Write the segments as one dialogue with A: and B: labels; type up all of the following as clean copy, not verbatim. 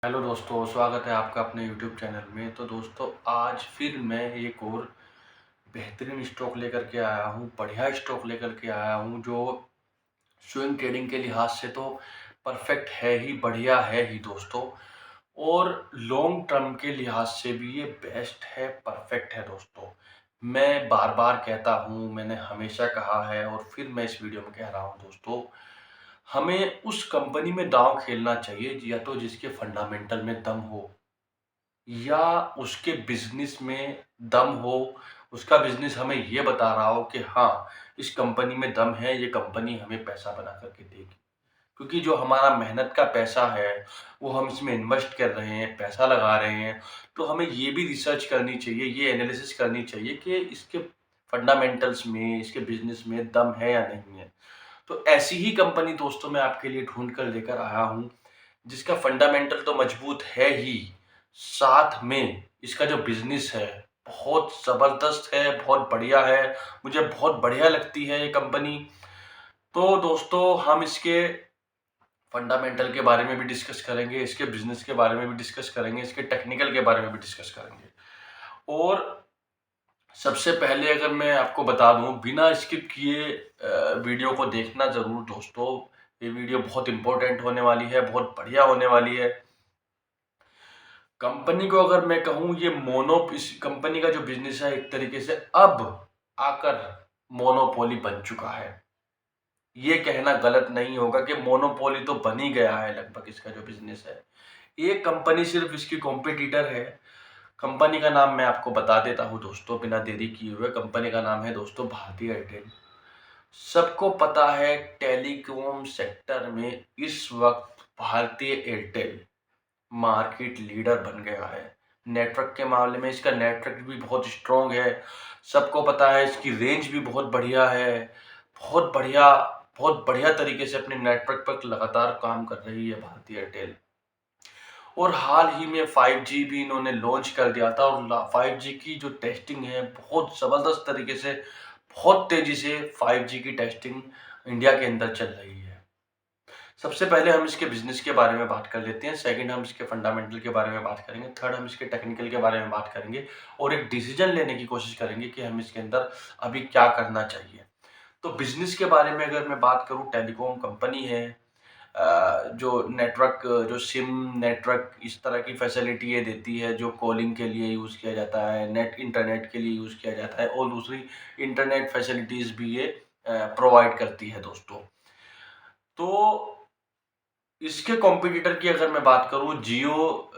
A: Hello दोस्तों, स्वागत है आपका अपने यूट्यूब चैनल में। तो दोस्तों, आज फिर मैं एक और बेहतरीन स्टॉक लेकर के आया हूँ, बढ़िया स्टॉक लेकर के आया हूँ जो स्विंग ट्रेडिंग के लिहाज से तो परफेक्ट है ही, बढ़िया है ही दोस्तों। और लॉन्ग टर्म के लिहाज से भी ये बेस्ट है, परफेक्ट है दोस्तों। मैं बार बार कहता हूँ, मैंने हमेशा कहा है और फिर मैं इस वीडियो में कह रहा हूँ दोस्तों, हमें उस कंपनी में दांव खेलना चाहिए या तो जिसके फंडामेंटल में दम हो या उसके बिजनेस में दम हो। उसका बिजनेस हमें ये बता रहा हो कि हाँ, इस कंपनी में दम है, ये कंपनी हमें पैसा बना करके देगी। क्योंकि जो हमारा मेहनत का पैसा है, वो हम इसमें इन्वेस्ट कर रहे हैं, पैसा लगा रहे हैं, तो हमें ये भी रिसर्च करनी चाहिए, ये एनालिसिस करनी चाहिए कि इसके फंडामेंटल्स में, इसके बिजनेस में दम है या नहीं है। तो ऐसी ही कंपनी दोस्तों मैं आपके लिए ढूंढ कर लेकर आया हूँ, जिसका फंडामेंटल तो मजबूत है ही, साथ में इसका जो बिजनेस है बहुत ज़बरदस्त है, बहुत बढ़िया है। मुझे बहुत बढ़िया लगती है ये कंपनी। तो दोस्तों, हम इसके फंडामेंटल के बारे में भी डिस्कस करेंगे, इसके बिजनेस के बारे में भी डिस्कस करेंगे, इसके टेक्निकल के बारे में भी डिस्कस करेंगे। और सबसे पहले अगर मैं आपको बता दूं, बिना स्किप किए वीडियो को देखना ज़रूर दोस्तों। ये वीडियो बहुत इंपॉर्टेंट होने वाली है, बहुत बढ़िया होने वाली है। कंपनी को अगर मैं कहूँ, ये इस कंपनी का जो बिजनेस है एक तरीके से अब आकर मोनोपोली बन चुका है। ये कहना गलत नहीं होगा कि मोनोपोली तो बन ही गया है लगभग, इसका जो बिजनेस है। एक कंपनी सिर्फ इसकी कॉम्पिटिटर है। कंपनी का नाम मैं आपको बता देता हूँ दोस्तों, बिना देरी किए हुए। कंपनी का नाम है दोस्तों भारती एयरटेल। सबको पता है टेलीकॉम सेक्टर में इस वक्त भारतीय एयरटेल मार्केट लीडर बन गया है। नेटवर्क के मामले में इसका नेटवर्क भी बहुत स्ट्रॉन्ग है। सबको पता है इसकी रेंज भी बहुत बढ़िया है। बहुत बढ़िया, बहुत बढ़िया तरीके से अपने नेटवर्क पर लगातार काम कर रही है भारतीय एयरटेल। और हाल ही में 5G भी इन्होंने लॉन्च कर दिया था और 5G की जो टेस्टिंग है बहुत ज़बरदस्त तरीके से, बहुत तेज़ी से 5G की टेस्टिंग इंडिया के अंदर चल रही है। सबसे पहले हम इसके बिजनेस के बारे में बात कर लेते हैं, सेकंड हम इसके फंडामेंटल के बारे में बात करेंगे, थर्ड हम इसके टेक्निकल के बारे में बात करेंगे और एक डिसीजन लेने की कोशिश करेंगे कि हम इसके अंदर अभी क्या करना चाहिए। तो बिजनेस के बारे में अगर मैं बात करूं, टेलीकॉम कंपनी है, जो नेटवर्क, जो सिम नेटवर्क, इस तरह की फैसिलिटी ये देती है जो कॉलिंग के लिए यूज़ किया जाता है, इंटरनेट के लिए यूज़ किया जाता है और दूसरी इंटरनेट फैसिलिटीज़ भी ये प्रोवाइड करती है दोस्तों। तो इसके कॉम्पिटिटर की अगर मैं बात करूँ, जियो,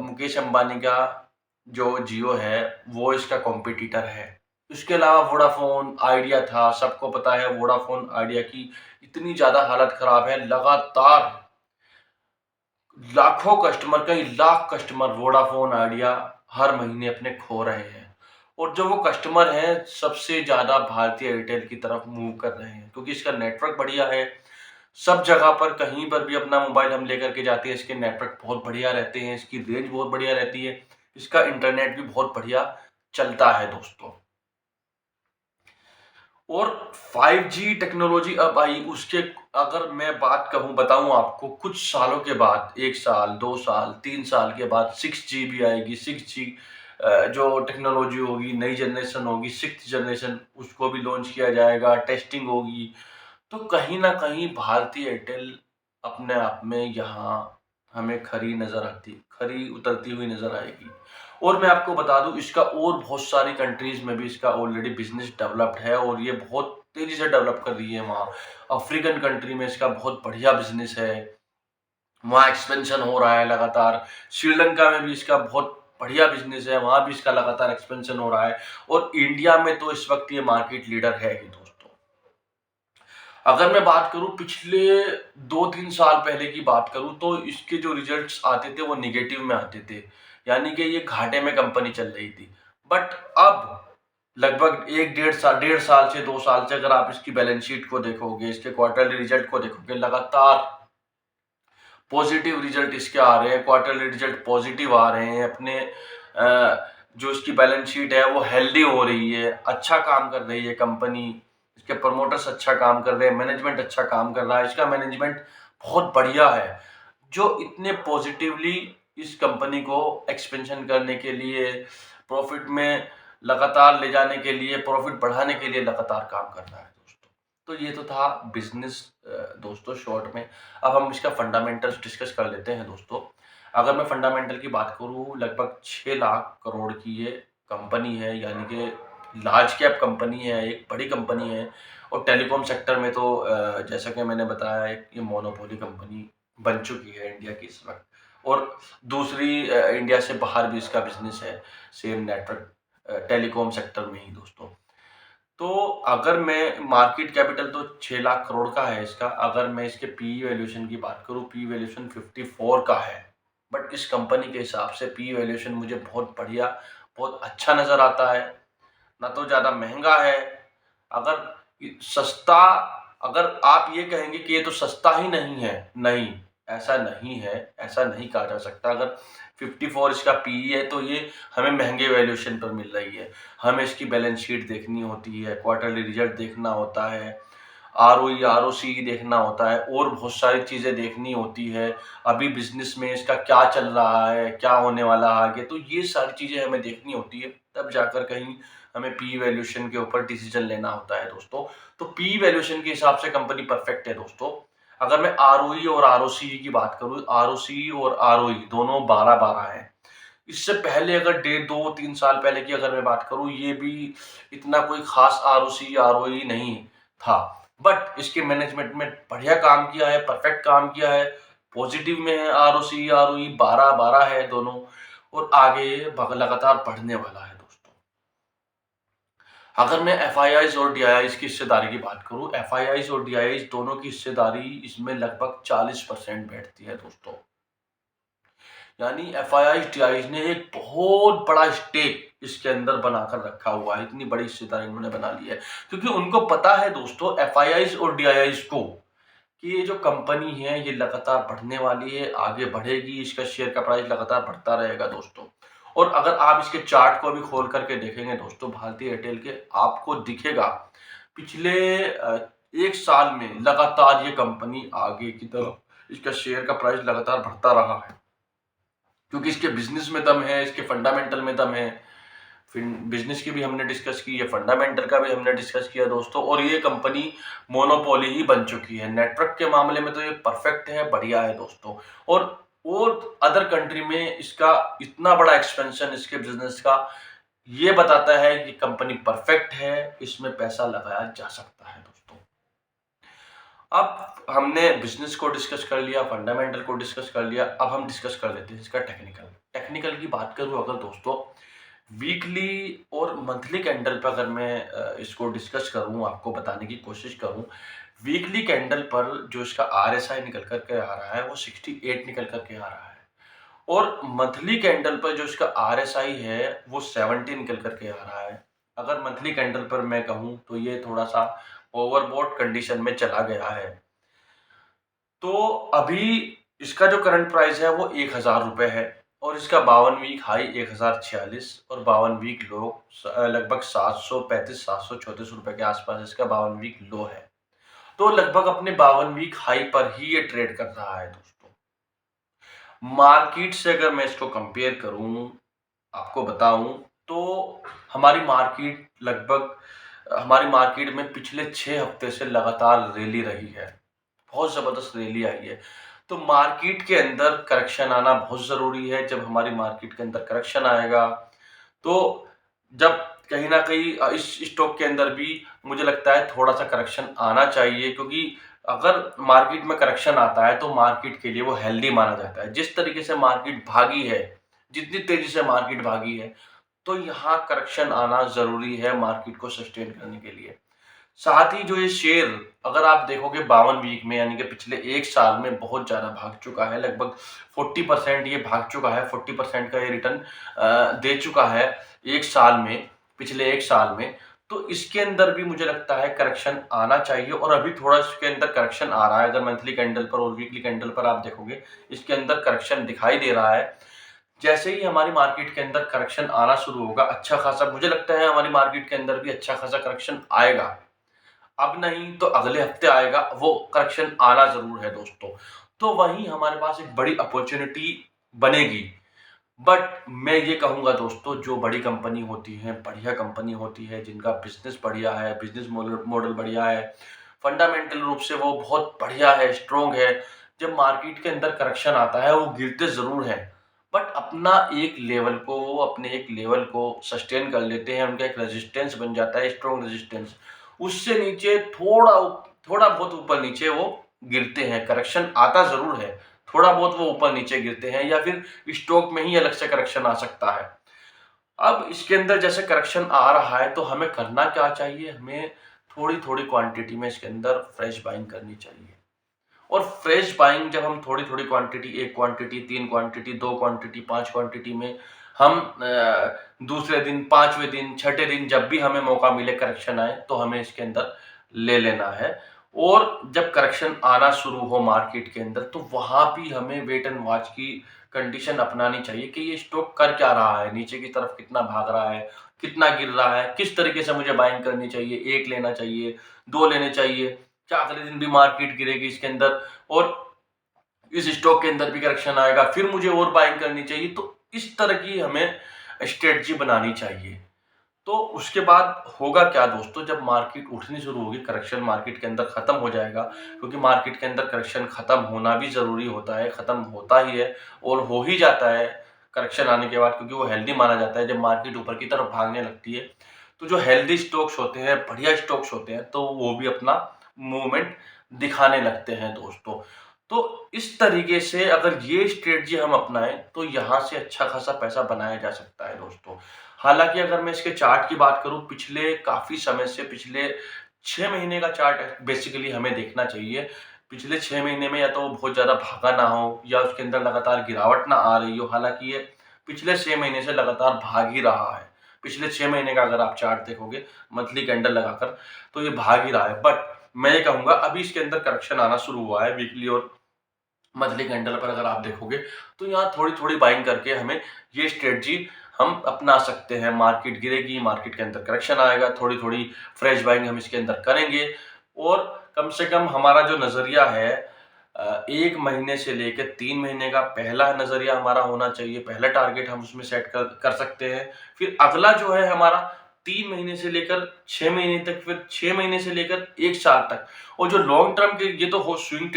A: मुकेश अंबानी का जो जियो है वो इसका कॉम्पिटिटर है। इसके अलावा वोडाफोन आइडिया था, सबको पता है वोडाफोन आइडिया की इतनी ज़्यादा हालत ख़राब है, लगातार लाखों कस्टमर, कई लाख कस्टमर वोडाफोन आइडिया हर महीने अपने खो रहे हैं। और जो वो कस्टमर हैं सबसे ज़्यादा भारतीय एयरटेल की तरफ मूव कर रहे हैं, क्योंकि इसका नेटवर्क बढ़िया है। सब जगह पर, कहीं पर भी अपना मोबाइल हम लेकर के जाते हैं, इसके नेटवर्क बहुत बढ़िया रहते हैं, इसकी रेंज बहुत बढ़िया रहती है, इसका इंटरनेट भी बहुत बढ़िया चलता है दोस्तों। और 5G टेक्नोलॉजी अब आई, उसके अगर मैं बात कहूँ, बताऊँ आपको, कुछ सालों के बाद, 1 साल, 2 साल, 3 साल के बाद 6G भी आएगी। 6G जो टेक्नोलॉजी होगी, नई जनरेशन होगी, 6th जनरेशन, उसको भी लॉन्च किया जाएगा, टेस्टिंग होगी। तो कहीं न कहीं भारतीय एयरटेल अपने आप में यहाँ हमें खरी उतरती हुई नज़र आएगी। और मैं आपको बता दूँ, इसका और बहुत सारी कंट्रीज़ में भी इसका ऑलरेडी बिज़नेस डेवलप्ड है और ये बहुत तेज़ी से डेवलप कर रही है वहाँ। अफ्रीकन कंट्री में इसका बहुत बढ़िया बिज़नेस है, वहाँ एक्सपेंशन हो रहा है लगातार। श्रीलंका में भी इसका बहुत बढ़िया बिज़नेस है, वहाँ भी इसका लगातार एक्सपेंशन हो रहा है। और इंडिया में तो इस वक़्त ये मार्केट लीडर है ही दोस्तों। अगर मैं बात करूँ पिछले 2-3 साल पहले की बात करूँ, तो इसके जो रिजल्ट्स आते थे वो नेगेटिव में आते थे, यानी कि ये घाटे में कंपनी चल रही थी। बट अब लगभग 1 डेढ़ साल से 2 साल से अगर आप इसकी बैलेंस शीट को देखोगे, इसके क्वार्टरली रिजल्ट को देखोगे, लगातार पॉजिटिव रिजल्ट इसके आ रहे हैं, क्वार्टरली रिजल्ट पॉजिटिव आ रहे हैं। अपने जो इसकी बैलेंस शीट है वो हेल्दी हो रही है, अच्छा काम कर रही है कंपनी, इसके प्रमोटर्स अच्छा काम कर रहे हैं, मैनेजमेंट अच्छा काम कर रहा है, इसका मैनेजमेंट बहुत बढ़िया है। जो इतने पॉजिटिवली इस कंपनी को एक्सपेंशन करने के लिए, प्रॉफिट में लगातार ले जाने के लिए, प्रॉफिट बढ़ाने के लिए लगातार काम कर रहा है दोस्तों। तो ये तो था बिजनेस दोस्तों शॉर्ट में। अब हम इसका फंडामेंटल्स डिस्कस कर लेते हैं दोस्तों। अगर मैं फंडामेंटल की बात करूँ, लगभग 6 लाख करोड़ की ये कंपनी है, यानी कि लार्ज कैप कंपनी है, एक बड़ी कंपनी है। और टेलीकॉम सेक्टर में तो जैसा कि मैंने बताया, एक ये मोनोपोली कंपनी बन चुकी है इंडिया की इस वक्त। और दूसरी इंडिया से बाहर भी इसका बिजनेस है, सेम नेटवर्क टेलीकॉम सेक्टर में ही दोस्तों। तो अगर मैं मार्केट कैपिटल तो 6 लाख करोड़ का है इसका। अगर मैं इसके पी वैल्यूएशन की बात करूँ, पी वैल्यूएशन 54 का है। बट इस कंपनी के हिसाब से पी वैल्यूएशन मुझे बहुत बढ़िया, बहुत अच्छा नज़र आता है। ना तो ज़्यादा महंगा है, अगर सस्ता, अगर आप ये कहेंगे कि ये तो सस्ता ही नहीं है, नहीं, ऐसा नहीं है, ऐसा नहीं कहा जा सकता। अगर 54 इसका पीई है तो ये हमें महंगे वैल्यूएशन पर मिल रही है। हमें इसकी बैलेंस शीट देखनी होती है, क्वार्टरली रिजल्ट देखना होता है, आरओई आरओसी देखना होता है, और बहुत सारी चीज़ें देखनी होती है। अभी बिजनेस में इसका क्या चल रहा है, क्या होने वाला है आगे, तो ये सारी चीज़ें हमें देखनी होती है, तब जाकर कहीं हमें पी वैल्यूएशन के ऊपर डिसीजन लेना होता है दोस्तों। तो पी वैल्यूएशन के हिसाब से कंपनी परफेक्ट है दोस्तों। अगर मैं आरओई और आरओसी की बात करूँ, आरओसी और आरओई दोनों 12-12 हैं। इससे पहले अगर 2-3 साल पहले की अगर मैं बात करूँ, ये भी इतना कोई खास आरओसी आरओई नहीं था। बट इसके मैनेजमेंट में बढ़िया काम किया है, परफेक्ट काम किया है, पॉजिटिव में है। आरओसी आरओई 12-12 है दोनों, और आगे लगातार बढ़ने वाला है दोस्तों। अगर मैं एफआईआईज और डीआईआईज की हिस्सेदारी की बात करूं, एफआईआईज और डीआईआईज दोनों की हिस्सेदारी इसमें लगभग 40% बैठती है दोस्तों। यानी एफआईआईज डीआईआईज ने एक बहुत बड़ा स्टेक इसके अंदर बनाकर रखा हुआ है। इतनी बड़ी हिस्सेदारी उन्होंने बना ली है क्योंकि उनको पता है दोस्तों, एफआईआईज और डीआईआईज को, कि ये जो कंपनी है ये लगातार बढ़ने वाली है, आगे बढ़ेगी, इसका शेयर का प्राइस लगातार बढ़ता रहेगा दोस्तों। और अगर आप इसके चार्ट को भी खोल करके देखेंगे दोस्तों, भारतीय एयरटेल के, आपको दिखेगा पिछले 1 साल में लगातार ये कंपनी आगे की तरफ, इसका शेयर का प्राइस लगातार बढ़ता रहा है, क्योंकि इसके बिजनेस में दम है, इसके फंडामेंटल में दम है। फिर बिजनेस की भी हमने डिस्कस की है, फंडामेंटल का भी हमने डिस्कस किया दोस्तों। और ये कंपनी मोनोपोली ही बन चुकी है। नेटवर्क के मामले में तो ये परफेक्ट है, बढ़िया है दोस्तों। और अदर कंट्री में इसका इतना बड़ा एक्सपेंशन इसके बिजनेस का, ये बताता है कि कंपनी परफेक्ट है, इसमें पैसा लगाया जा सकता है दोस्तों। अब हमने बिजनेस को डिस्कस कर लिया, फंडामेंटल को डिस्कस कर लिया, अब हम डिस्कस कर लेते हैं इसका टेक्निकल की बात करूं अगर दोस्तों, वीकली और मंथली कैंडल पर अगर मैं इसको डिस्कस करूं, आपको बताने की कोशिश करूं, वीकली कैंडल पर जो इसका आरएसआई निकल करके आ रहा है वो 68 निकल करके आ रहा है, और मंथली कैंडल पर जो इसका आरएसआई है वो 70 निकल करके आ रहा है। अगर मंथली कैंडल पर मैं कहूँ तो ये थोड़ा सा ओवरबॉट कंडीशन में चला गया है। तो अभी इसका जो करंट प्राइस है वो 1000 रुपये है, और इसका 52 वीक हाई 1046 और 52 वीक लो लगभग 735-734 रुपये के आसपास इसका 52 वीक लो है। तो लगभग अपने 52 वीक हाई पर ही ये ट्रेड कर रहा है दोस्तों। मार्केट से अगर मैं इसको कंपेयर करूं, आपको बताऊं, तो हमारी मार्केट में पिछले 6 हफ्ते से लगातार रैली रही है, बहुत ज़बरदस्त रैली आई है। तो मार्केट के अंदर करेक्शन आना बहुत ज़रूरी है। जब हमारी मार्केट के अंदर करेक्शन आएगा, तो जब कहीं न कहीं इस स्टॉक के अंदर भी मुझे लगता है थोड़ा-सा करेक्शन आना चाहिए, क्योंकि अगर मार्केट में करेक्शन आता है तो मार्केट के लिए वो हेल्दी माना जाता है। जिस तरीके से मार्केट भागी है, जितनी तेज़ी से मार्केट भागी है, तो यहाँ करेक्शन आना ज़रूरी है मार्केट को सस्टेन करने के लिए। साथ ही जो ये शेयर, अगर आप देखोगे 52 वीक में, यानी कि पिछले 1 साल में बहुत ज़्यादा भाग चुका है, लगभग 40% ये भाग चुका है, 40% का ये रिटर्न दे चुका है 1 साल में, पिछले 1 साल में। तो इसके अंदर भी मुझे लगता है करेक्शन आना चाहिए, और अभी थोड़ा इसके अंदर करेक्शन आ रहा है। अगर मंथली कैंडल पर और वीकली कैंडल पर आप देखोगे, इसके अंदर करेक्शन दिखाई दे रहा है। जैसे ही हमारी मार्केट के अंदर करेक्शन आना शुरू होगा, अच्छा खासा, मुझे लगता है हमारी मार्केट के अंदर भी अच्छा खासा करेक्शन आएगा। अब नहीं तो अगले हफ्ते आएगा, वो करेक्शन आना ज़रूर है दोस्तों। तो वहीं हमारे पास एक बड़ी अपॉर्चुनिटी बनेगी। बट मैं ये कहूँगा दोस्तों, जो बड़ी कंपनी होती है, बढ़िया कंपनी होती है, जिनका बिजनेस बढ़िया है, बिजनेस मॉडल बढ़िया है, फंडामेंटल रूप से वो बहुत बढ़िया है, स्ट्रोंग है, जब मार्केट के अंदर करेक्शन आता है वो गिरते ज़रूर हैं, बट अपने एक लेवल को सस्टेन कर लेते हैं। उनका एक रेजिस्टेंस बन जाता है, स्ट्रोंग रेजिस्टेंस। उससे नीचे थोड़ा बहुत ऊपर नीचे वो गिरते हैं। करेक्शन आता ज़रूर है, थोड़ा बहुत वो ऊपर नीचे गिरते हैं, या फिर स्टॉक में ही अलग से करेक्शन आ सकता है। अब इसके अंदर जैसे करेक्शन आ रहा है तो हमें करना क्या चाहिए? हमें थोड़ी-थोड़ी क्वांटिटी में इसके अंदर फ्रेश बाइंग करनी चाहिए। और फ्रेश बाइंग जब हम थोड़ी-थोड़ी quantity, 1 quantity, 3 quantity, 2 quantity, 5 quantity में हम दूसरे दिन, 5वें दिन, छठे दिन जब भी हमें मौका मिले करेक्शन आए तो हमें इसके अंदर ले लेना है। और जब करेक्शन आना शुरू हो मार्केट के अंदर तो वहाँ भी हमें वेट एंड वॉच की कंडीशन अपनानी चाहिए कि ये स्टॉक कर क्या रहा है, नीचे की तरफ कितना भाग रहा है, कितना गिर रहा है, किस तरीके से मुझे बाइंग करनी चाहिए, 1 लेना चाहिए, 2 लेने चाहिए, क्या अगले दिन भी मार्केट गिरेगी इसके अंदर और इस स्टॉक के अंदर भी करेक्शन आएगा, फिर मुझे और बाइंग करनी चाहिए। तो इस तरह की हमें स्ट्रेटजी बनानी चाहिए। तो उसके बाद होगा क्या दोस्तों, जब मार्केट उठनी शुरू होगी, करेक्शन मार्केट के अंदर खत्म हो जाएगा, क्योंकि मार्केट के अंदर करेक्शन खत्म होना भी जरूरी होता है, खत्म होता ही है और हो ही जाता है करेक्शन आने के बाद, क्योंकि वो हेल्दी माना जाता है। जब मार्केट ऊपर की तरफ भागने लगती है तो जो हेल्दी स्टॉक्स होते हैं, बढ़िया स्टॉक्स होते हैं, तो वो भी अपना मूवमेंट दिखाने लगते हैं दोस्तों। तो इस तरीके से अगर ये स्ट्रेटजी हम अपनाएं तो यहाँ से अच्छा खासा पैसा बनाया जा सकता है दोस्तों। हालांकि अगर मैं इसके चार्ट की बात करूं, पिछले काफी समय से, पिछले 6 महीने का चार्ट बेसिकली हमें देखना चाहिए। पिछले 6 महीने में या तो वो बहुत ज्यादा भागा ना हो या उसके अंदर लगातार गिरावट ना आ रही हो। हालांकि ये पिछले 6 महीने से लगातार भाग ही रहा है। पिछले 6 महीने का अगर आप चार्ट देखोगे मंथली कैंडल लगाकर, तो ये भाग ही रहा है। बट मैं ये कहूंगा अभी इसके अंदर करेक्शन आना शुरू हुआ है वीकली और मंथली कैंडल पर। अगर आप देखोगे तो यहाँ थोड़ी-थोड़ी बाइंग करके हमें ये स्ट्रेटजी हम अपना सकते हैं। मार्केट गिरेगी, मार्केट के अंदर करेक्शन आएगा, थोड़ी-थोड़ी फ्रेश बाइंग हम इसके अंदर करेंगे और कम से कम हमारा जो नज़रिया है 1 महीने से लेकर 3 महीने का पहला नज़रिया हमारा होना चाहिए। पहला टारगेट हम उसमें सेट कर सकते हैं। फिर अगला जो है हमारा 3 महीने से लेकर 6 महीने तक, फिर 6 महीने से लेकर 1 साल तक। और जो लॉन्ग टर्म के, ये तो हो स्विंग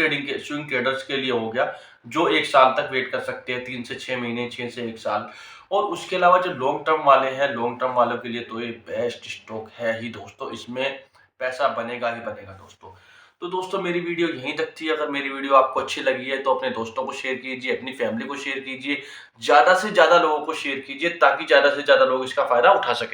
A: ट्रेडर्स के लिए हो गया, जो 1 साल तक वेट कर सकते हैं, 3 से 6 महीने, 6 से 1 साल। और उसके अलावा जो लॉन्ग टर्म वाले हैं, लॉन्ग टर्म वालों के लिए तो ये बेस्ट स्टॉक है ही दोस्तों। इसमें पैसा बनेगा ही बनेगा दोस्तों। तो दोस्तों मेरी वीडियो यहीं तक थी। अगर मेरी वीडियो आपको अच्छी लगी है तो अपने दोस्तों को शेयर कीजिए, अपनी फैमिली को शेयर कीजिए, ज़्यादा से ज़्यादा लोगों को शेयर कीजिए, ताकि ज़्यादा से ज़्यादा लोग इसका फ़ायदा उठा सकें।